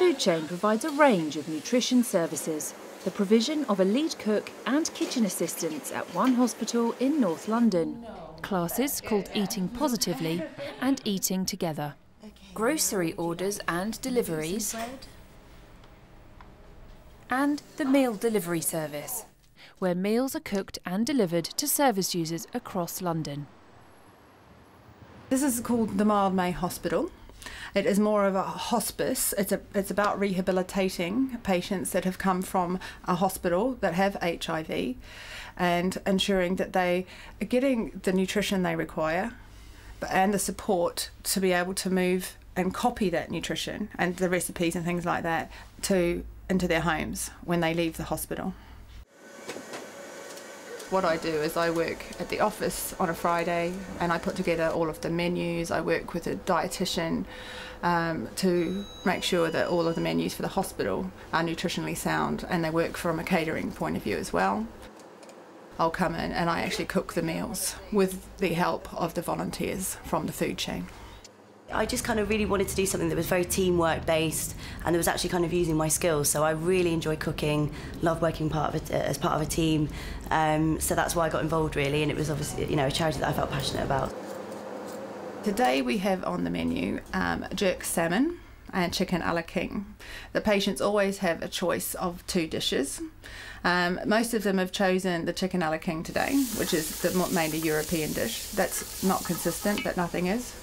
food chain provides a range of nutrition services. The provision of a lead cook and kitchen assistants at one hospital in North London. Classes called Eating Positively and Eating Together. Grocery orders and deliveries. And the meal delivery service, where meals are cooked and delivered to service users across London. This is called the Mildmay Hospital. It is more of a hospice. It's about rehabilitating patients that have come from a hospital that have HIV and ensuring that they are getting the nutrition they require and the support to be able to move and copy that nutrition and the recipes and things like that into their homes when they leave the hospital. What I do is I work at the office on a Friday and I put together all of the menus. I work with a dietitian to make sure that all of the menus for the hospital are nutritionally sound, and they work from a catering point of view as well. I'll come in and I actually cook the meals with the help of the volunteers from the food chain. I just kind of really wanted to do something that was very teamwork based, and it was actually kind of using my skills. So I really enjoy cooking, love working as part of a team. So that's why I got involved really, and it was obviously, you know, a charity that I felt passionate about. Today we have on the menu jerk salmon and chicken a la king. The patients always have a choice of 2 dishes. Most of them have chosen the chicken a la king today, which is the mainly European dish. That's not consistent, but nothing is.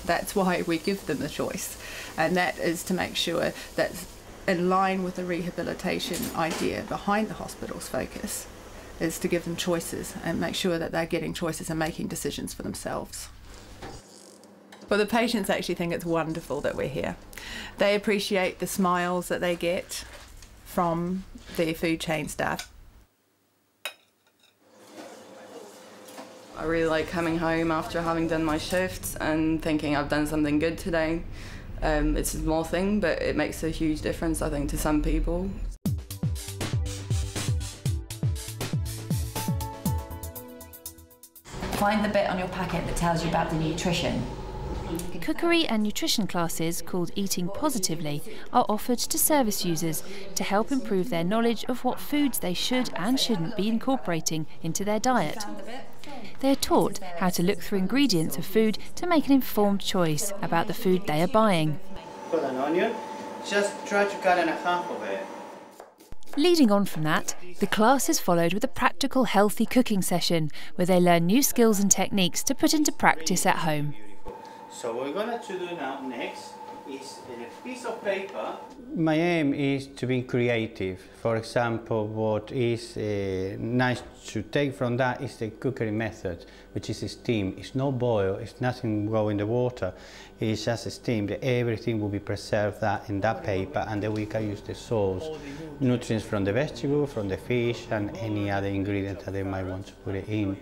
That's why we give them the choice, and that is to make sure that's in line with the rehabilitation idea behind the hospital's focus, is to give them choices and make sure that they're getting choices and making decisions for themselves. Well, the patients actually think it's wonderful that we're here. They appreciate the smiles that they get from the food chain staff. I really like coming home after having done my shifts and thinking I've done something good today. It's a small thing, but it makes a huge difference, I think, to some people. Find the bit on your packet that tells you about the nutrition. Cookery and nutrition classes called Eating Positively are offered to service users to help improve their knowledge of what foods they should and shouldn't be incorporating into their diet. They are taught how to look through ingredients of food to make an informed choice about the food they are buying. Put an onion, just try to cut in half of it. Leading on from that, the class is followed with a practical healthy cooking session where they learn new skills and techniques to put into practice at home. So what we're going to do now next is in a piece of paper. My aim is to be creative. For example, what is nice to take from that is the cookery method, which is steam. It's no boil, it's nothing go in the water. It's just steam. Everything will be preserved in that paper, and then we can use the sauce, nutrients from the vegetable, from the fish, and any other ingredient that they might want to put it in.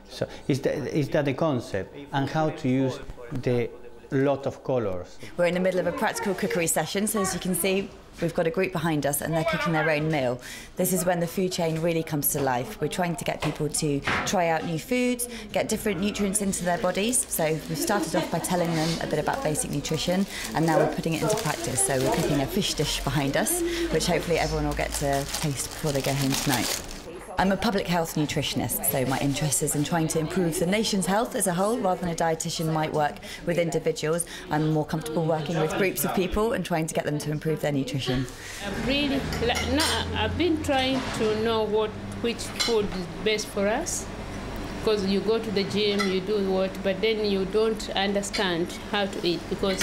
So is that the concept, and how to use the lot of colours. We're in the middle of a practical cookery session, so as you can see, we've got a group behind us and they're cooking their own meal. This is when the food chain really comes to life. We're trying to get people to try out new foods, get different nutrients into their bodies. So we've started off by telling them a bit about basic nutrition, and now we're putting it into practice. So we're cooking a fish dish behind us, which hopefully everyone will get to taste before they go home tonight. I'm a public health nutritionist, so my interest is in trying to improve the nation's health as a whole. Rather than a dietitian might work with individuals, I'm more comfortable working with groups of people and trying to get them to improve their nutrition. I've been trying to know which food is best for us, because you go to the gym, you do what, but then you don't understand how to eat, because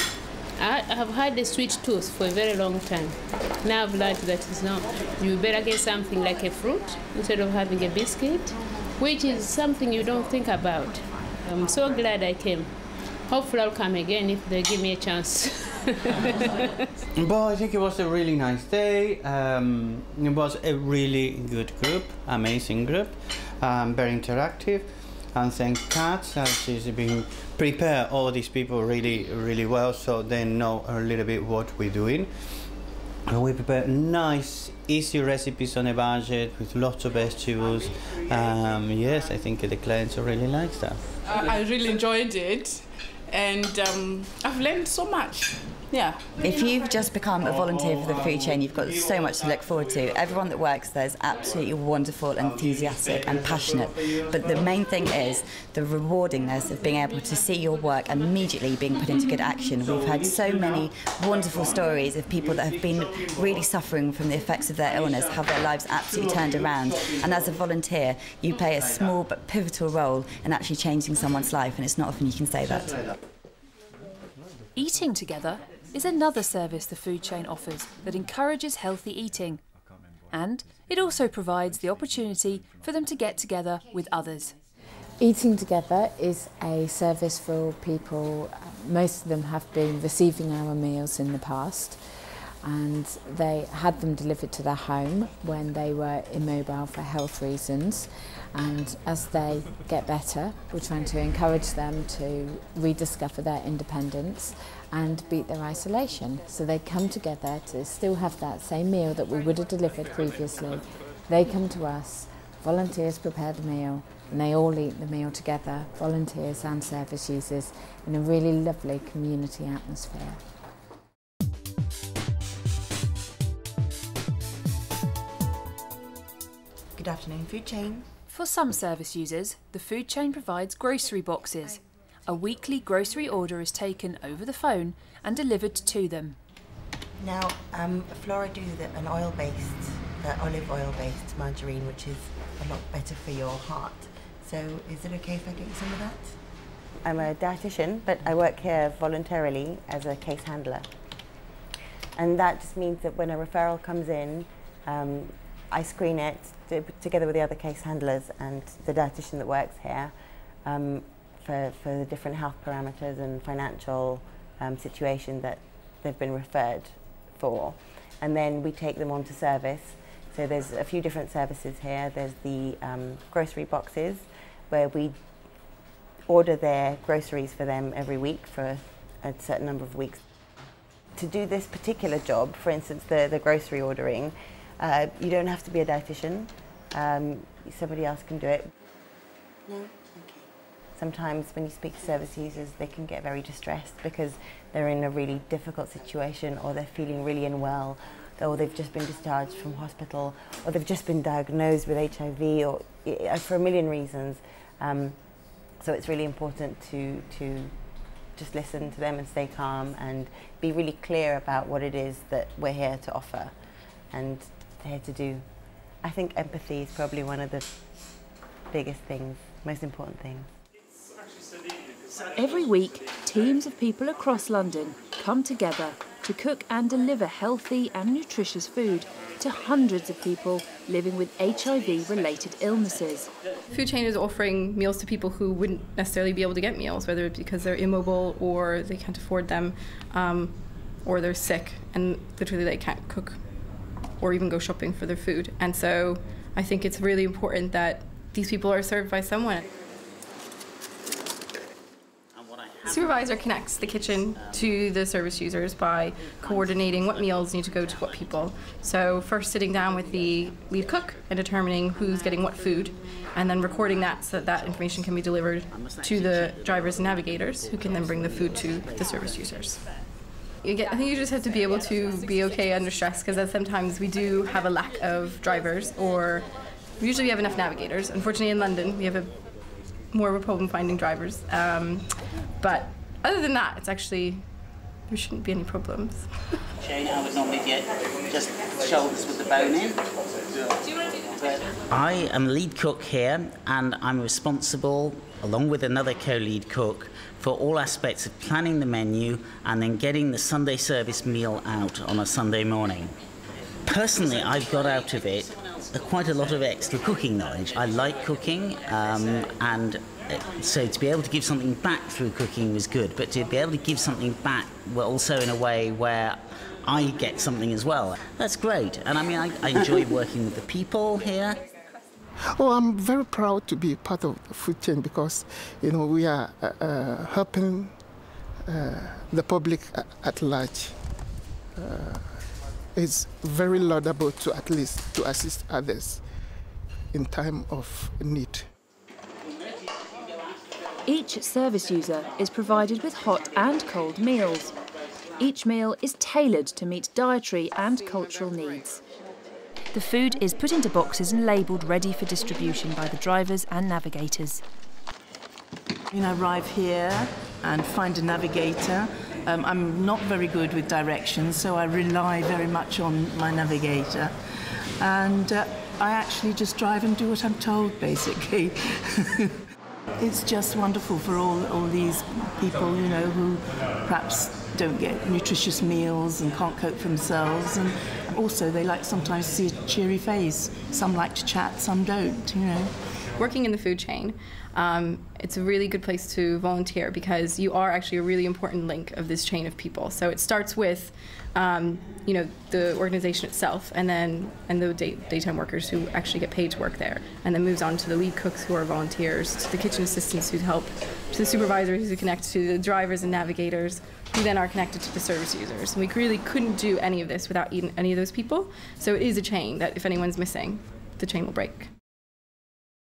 I have had a sweet tooth for a very long time. Now I've learned that it's not. You better get something like a fruit instead of having a biscuit, which is something you don't think about. I'm so glad I came. Hopefully I'll come again if they give me a chance. Well, I think it was a really nice day. It was a really good group, amazing group, very interactive. And thank Kat, she's been prepare all these people really, really well, so they know a little bit what we're doing. And we prepare nice, easy recipes on a budget with lots of vegetables. Yes, I think the clients really like that. I really enjoyed it, and I've learned so much. Yeah. If you've just become a volunteer for the food chain, you've got so much to look forward to. Everyone that works there is absolutely wonderful, enthusiastic and passionate. But the main thing is the rewardingness of being able to see your work immediately being put into good action. We've had so many wonderful stories of people that have been really suffering from the effects of their illness, have their lives absolutely turned around. And as a volunteer, you play a small but pivotal role in actually changing someone's life, and it's not often you can say that. Eating together is another service the food chain offers that encourages healthy eating. And it also provides the opportunity for them to get together with others. Eating Together is a service for people, most of them have been receiving our meals in the past, and they had them delivered to their home when they were immobile for health reasons. And as they get better, we're trying to encourage them to rediscover their independence and beat their isolation. So they come together to still have that same meal that we would have delivered previously. They come to us, volunteers prepare the meal, and they all eat the meal together, volunteers and service users, in a really lovely community atmosphere. Good afternoon, food chain. For some service users, the food chain provides grocery boxes. A weekly grocery order is taken over the phone and delivered to them. Now, Flora do an oil-based, olive oil-based margarine, which is a lot better for your heart. So is it okay if I get you some of that? I'm a dietitian, but I work here voluntarily as a case handler. And that just means that when a referral comes in, I screen it together with the other case handlers and the dietitian that works here for the different health parameters and financial situation that they've been referred for. And then we take them on to service. So there's a few different services here. There's the grocery boxes, where we order their groceries for them every week for a certain number of weeks. To do this particular job, for instance, the grocery ordering, you don't have to be a dietitian. Somebody else can do it. No? Okay. Sometimes when you speak to service users, they can get very distressed because they're in a really difficult situation, or they're feeling really unwell, or they've just been discharged from hospital, or they've just been diagnosed with HIV, or for a million reasons. So it's really important to just listen to them and stay calm and be really clear about what it is that we're here to offer and here to do. I think empathy is probably one of the biggest things, most important things. Every week, teams of people across London come together to cook and deliver healthy and nutritious food to hundreds of people living with HIV-related illnesses. Food Chain is offering meals to people who wouldn't necessarily be able to get meals, whether it's because they're immobile or they can't afford them, or they're sick and literally they can't cook or even go shopping for their food. And so I think it's really important that these people are served by someone. The supervisor connects the kitchen to the service users by coordinating what meals need to go to what people. So first sitting down with the lead cook and determining who's getting what food, and then recording that so that that information can be delivered to the drivers and navigators, who can then bring the food to the service users. I think you just have to be able to be okay under stress, because sometimes we do have a lack of drivers, or usually we have enough navigators. Unfortunately in London we have more of a problem finding drivers. But other than that, it's actually, there shouldn't be any problems. Shane, I would normally get just shoulders with the bone in. I am lead cook here, and I'm responsible, along with another co-lead cook, for all aspects of planning the menu and then getting the Sunday service meal out on a Sunday morning. Personally, I've got out of it quite a lot of extra cooking knowledge. I like cooking, and so to be able to give something back through cooking was good, but to be able to give something back also in a way where I get something as well, that's great. And I mean, I enjoy working with the people here. Oh, I'm very proud to be part of the food chain, because, you know, we are helping the public at large. It's very laudable to at least to assist others in time of need. Each service user is provided with hot and cold meals. Each meal is tailored to meet dietary and cultural needs. The food is put into boxes and labelled ready for distribution by the drivers and navigators. I arrive here and find a navigator. I'm not very good with directions, so I rely very much on my navigator. And I actually just drive and do what I'm told, basically. It's just wonderful for all these people, you know, who perhaps don't get nutritious meals and can't cope for themselves. And also, they like sometimes to see a cheery face. Some like to chat, some don't, you know. Working in the food chain, it's a really good place to volunteer because you are actually a really important link of this chain of people. So it starts with, you know, the organization itself, and the daytime workers who actually get paid to work there, and then moves on to the lead cooks who are volunteers, to the kitchen assistants who help, to the supervisors who connect to the drivers and navigators, who then are connected to the service users. And we really couldn't do any of this without any of those people. So it is a chain that if anyone's missing, the chain will break.